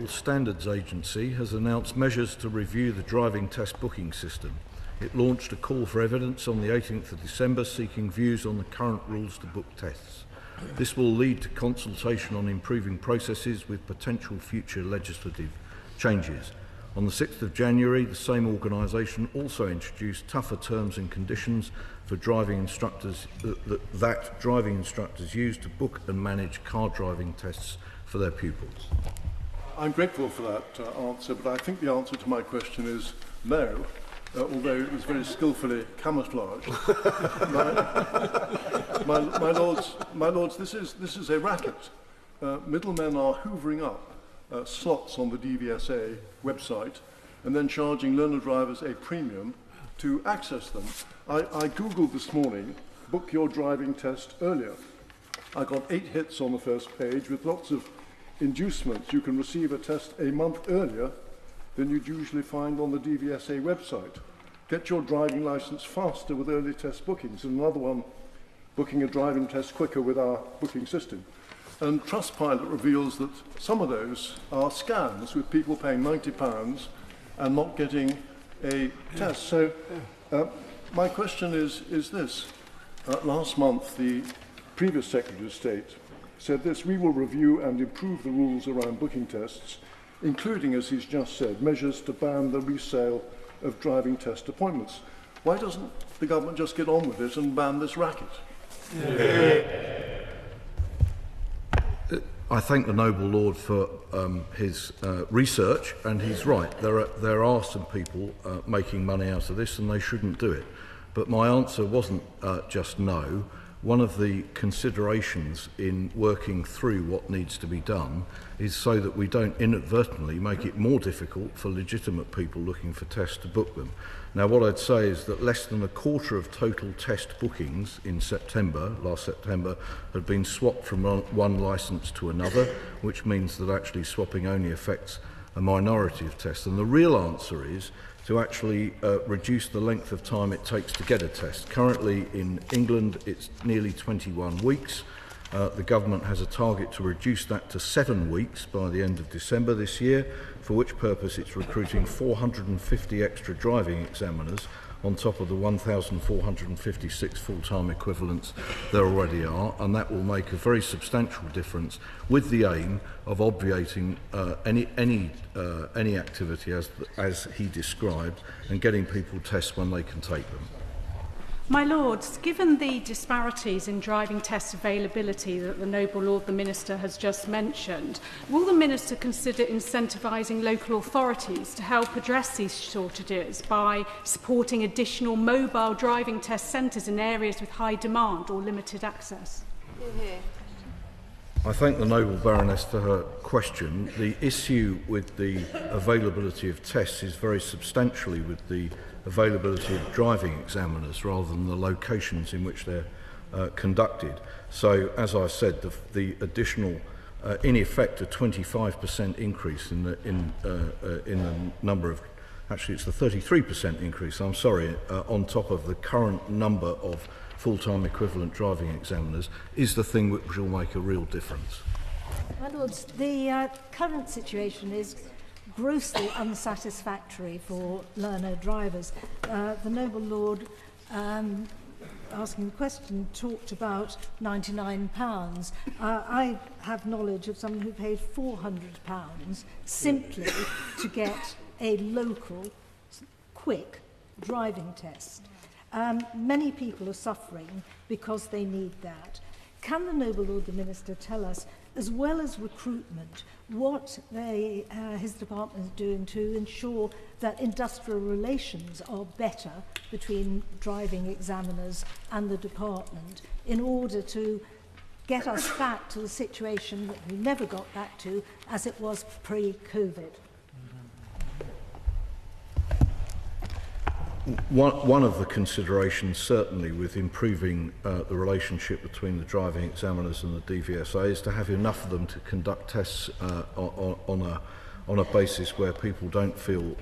Standards Agency has announced measures to review the driving test booking system. It launched a call for evidence on the 18th of December seeking views on the current rules to book tests. This will lead to consultation on improving processes with potential future legislative changes. On the 6th of January, the same organisation also introduced tougher terms and conditions for driving instructors that driving instructors use to book and manage car driving tests for their pupils. I'm grateful for that answer, but I think the answer to my question is no, although it was very skillfully camouflaged. my lords, this is a racket. Middlemen are hoovering up slots on the DVSA website and then charging learner drivers a premium to access them. I googled this morning, book your driving test earlier. I got 8 hits on the first page with lots of inducements. You can receive a test a month earlier than you'd usually find on the DVSA website. Get your driving licence faster with early test bookings, and another one, booking a driving test quicker with our booking system. And Trustpilot reveals that some of those are scams, with people paying £90 and not getting a test. So my question is this. Last month, the previous Secretary of State said this: we will review and improve the rules around booking tests, including, as he's just said, measures to ban the resale of driving test appointments. Why doesn't the government just get on with it and ban this racket? I thank the noble lord for his research, and he's right. There are some people making money out of this, and they shouldn't do it. But my answer wasn't just no. One of the considerations in working through what needs to be done is so that we don't inadvertently make it more difficult for legitimate people looking for tests to book them. Now, what I'd say is that less than a quarter of total test bookings in last September, had been swapped from one licence to another, which means that actually swapping only affects a minority of tests. And the real answer is to actually reduce the length of time it takes to get a test. Currently in England it's nearly 21 weeks. The government has a target to reduce that to 7 weeks by the end of December this year, for which purpose it's recruiting 450 extra driving examiners on top of the 1,456 full-time equivalents there already are, and that will make a very substantial difference, with the aim of obviating any activity as he described, and getting people tests when they can take them. My Lords, given the disparities in driving test availability that the Noble Lord the Minister has just mentioned, will the Minister consider incentivising local authorities to help address these shortages by supporting additional mobile driving test centres in areas with high demand or limited access? I thank the noble Baroness for her question. The issue with the availability of tests is very substantially with the availability of driving examiners rather than the locations in which they're conducted. So, as I said, the additional, in effect, a 25% increase in the number of, actually it's the 33% increase, I'm sorry, on top of the current number of full-time equivalent driving examiners, is the thing which will make a real difference. My Lords, the current situation is grossly unsatisfactory for learner drivers. The Noble Lord, asking the question, talked about £99. I have knowledge of someone who paid £400 simply to get a local, quick driving test. Many people are suffering because they need that. Can the Noble Lord the Minister tell us, as well as recruitment, what his department is doing to ensure that industrial relations are better between driving examiners and the department in order to get us back to the situation that we never got back to as it was pre-COVID? One of the considerations, certainly, with improving the relationship between the driving examiners and the DVSA is to have enough of them to conduct tests on a basis where people don't feel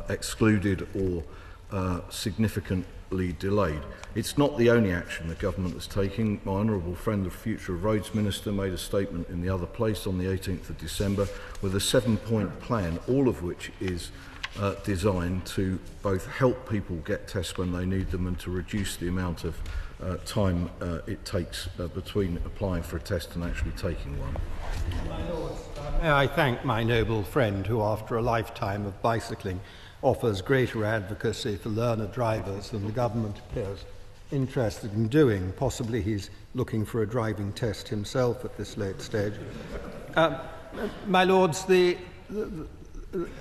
excluded or significant unreasonably delayed. It's not the only action the government is taking. My honourable friend, the Future of Roads Minister, made a statement in the other place on the 18th of December with a 7-point plan, all of which is designed to both help people get tests when they need them and to reduce the amount of time it takes between applying for a test and actually taking one. May I thank my noble friend who, after a lifetime of bicycling, offers greater advocacy for learner drivers than the government appears interested in doing. Possibly he's looking for a driving test himself at this late stage. My Lords, the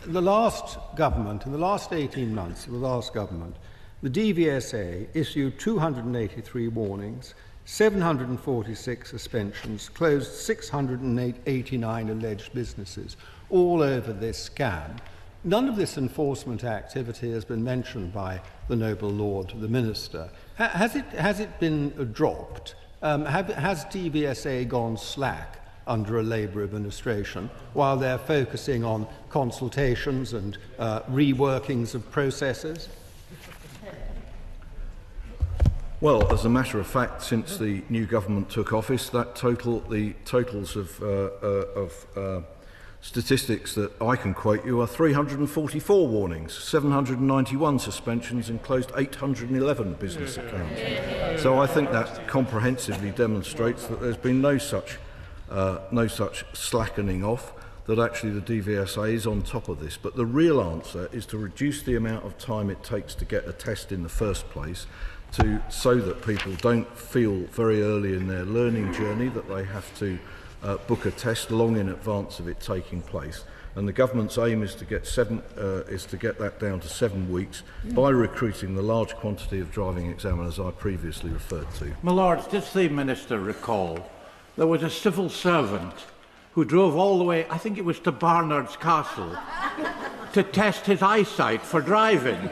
last government, in the last 18 months, the last government, the DVSA issued 283 warnings, 746 suspensions, closed 689 alleged businesses, all over this scam. None of this enforcement activity has been mentioned by the noble Lord, the Minister. Has it been dropped? Has DVSA gone slack under a Labour administration while they're focusing on consultations and reworkings of processes? Well, as a matter of fact, since the new government took office, the totals of statistics that I can quote you are 344 warnings, 791 suspensions, and closed 811 business accounts. So I think that comprehensively demonstrates that there's been no such slackening off, that actually the DVSA is on top of this. But the real answer is to reduce the amount of time it takes to get a test in the first place, so that people don't feel very early in their learning journey that they have to book a test long in advance of it taking place. And the government's aim is to get that down to 7 weeks by recruiting the large quantity of driving examiners I previously referred to. My Lords, does the Minister recall there was a civil servant who drove all the way, I think it was to Barnard's Castle, to test his eyesight for driving?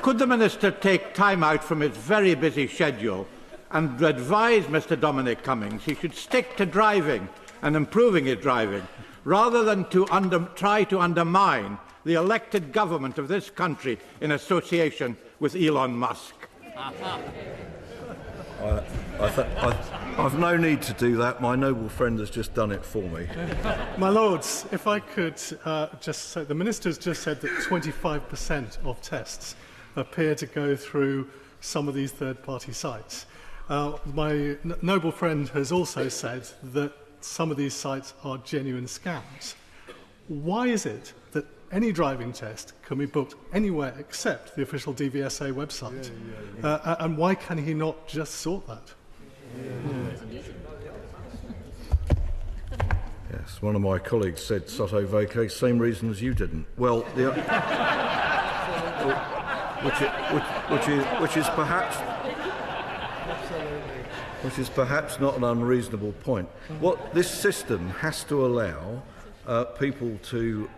Could the Minister take time out from his very busy schedule and advise Mr Dominic Cummings he should stick to driving and improving his driving, rather than to try to undermine the elected government of this country in association with Elon Musk? I've no need to do that. My noble friend has just done it for me. My Lords, if I could just say, the Minister's just said that 25% of tests appear to go through some of these third-party sites. My noble friend has also said that some of these sites are genuine scams. Why is it that any driving test can be booked anywhere except the official DVSA website? And why can he not just sort that? Yes, one of my colleagues said sotto voce, same reason as you didn't. Well, which is perhaps not an unreasonable point. What this system has to allow people to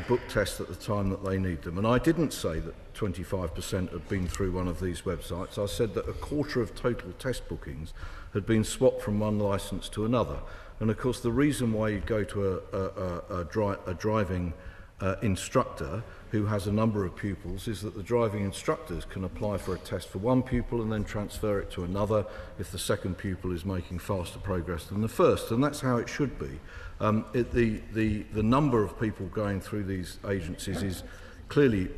book tests at the time that they need them. And I didn't say that 25% had been through one of these websites. I said that a quarter of total test bookings had been swapped from one licence to another. And of course, the reason why you go to a driving instructor who has a number of pupils is that the driving instructors can apply for a test for one pupil and then transfer it to another if the second pupil is making faster progress than the first, and that's how it should be. The number of people going through these agencies is clearly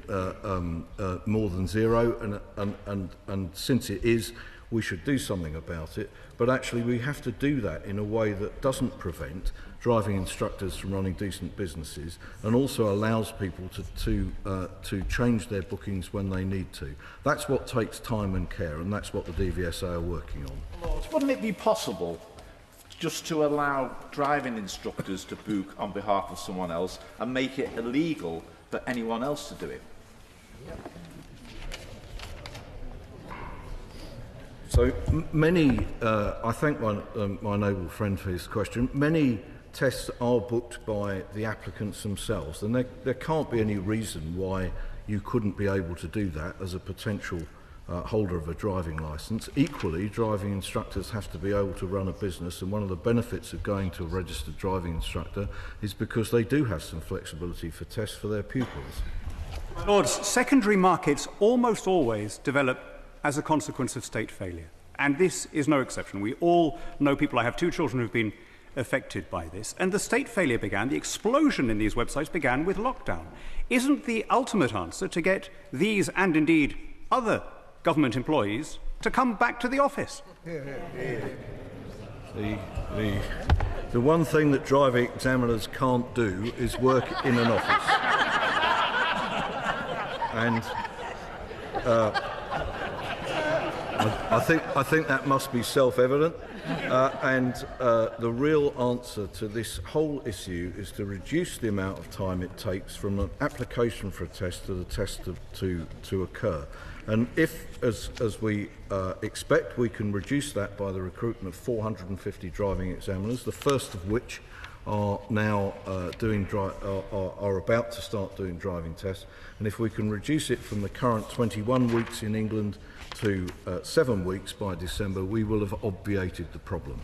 more than zero, and since it is, we should do something about it. But actually we have to do that in a way that doesn't prevent driving instructors from running decent businesses and also allows people to change their bookings when they need to. That's what takes time and care, and that's what the DVSA are working on. Lord, wouldn't it be possible just to allow driving instructors to book on behalf of someone else and make it illegal for anyone else to do it? So many, I thank my noble friend for his question, many tests are booked by the applicants themselves, and there can't be any reason why you couldn't be able to do that as a potential holder of a driving licence. Equally, driving instructors have to be able to run a business, and one of the benefits of going to a registered driving instructor is because they do have some flexibility for tests for their pupils. Lords, secondary markets almost always develop as a consequence of state failure, and this is no exception. We all know people. I have 2 children who've been affected by this, and the state failure began, the explosion in these websites began with lockdown. Isn't the ultimate answer to get these, and indeed other government employees, to come back to the office? The one thing that driving examiners can't do is work in an office. And I think that must be self-evident. The real answer to this whole issue is to reduce the amount of time it takes from an application for a test to the test to occur. And if, as we expect, we can reduce that by the recruitment of 450 driving examiners, the first of which are now are about to start doing driving tests, and if we can reduce it from the current 21 weeks in England to 7 weeks by December, we will have obviated the problem.